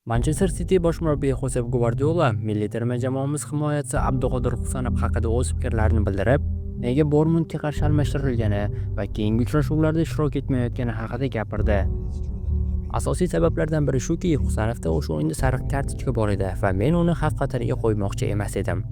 Manchester City bosh murabbiyi Josep Guardiola milliy terma jamoamiz himoyachisi Abduqodir Husanov haqida o'z fikrlarini bildirib, nega Bournemouthga qarshi almashtirilgani va keyingi uchrashuvlarda ishtirok etmayotgani haqida gapirdi. Asosiy sabablardan biri shuki, Husanovda o'sha o'yinda sariq kartochka bor edi va men uni xavf xatariga qo'ymoqchi emas edim.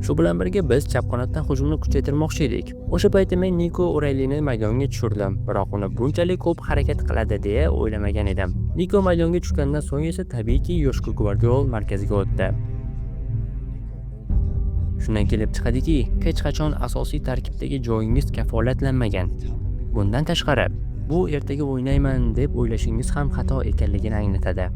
Shu bilan birga biz chap qanotdan hujumni kuchaytirmoqchi edik. O'sha paytda men Nico O'Reillyni maydonga tushirdim, biroq uni bunchalik ko'p harakat qiladi deya o'ylamagan edim. Nico maydonga tushgandan so'ng esa tabiiyki Joshko Gvardiol markaziga o'tdi. Shundan kelib chiqadiki, hech qachon asosiy tarkibdagi joyingiz kafolatlanmagan. Bundan tashqari, bu ertaga o'ynayman deb o'ylashingiz ham xato ekanligini anglatadi.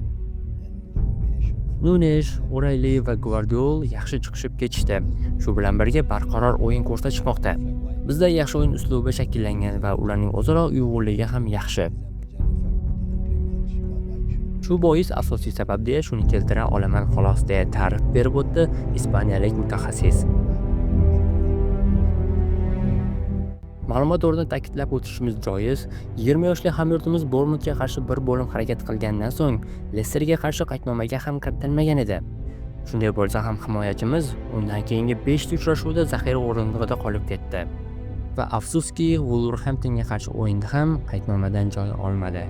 Nunes, O'Reilly va Gvardiol yaxshi chiqishib ketishdi. Shu bilan birga barqaror o'yin ko'rsatishmoqda. Bizda yaxshi o'yin uslubi shakllangan va ularning o'zaro uyg'unligi ham yaxshi. Shu bois asosiy sabab deya shuni keltira olaman xolos deya ta'rif berib o'tdi ispaniyalik mutaxassis. Ma'lumot o'rnida ta'kidlab o'tishimiz joiz, 20 yoshli hamyurtimiz Bournemouthga qarshi bir bo'lim harakat qilgandan so'ng Lesterga qarshi qaydnomaga ham kiritilmagan edi. Shunday bo'lsa ham himoyachimiz undan keyingi 5 uchrashuvda zaxira o'rindig'ida qolib ketdi va afsuski Wolverhamptonga qarshi o'yinda ham qaydnomadan joy olmadi.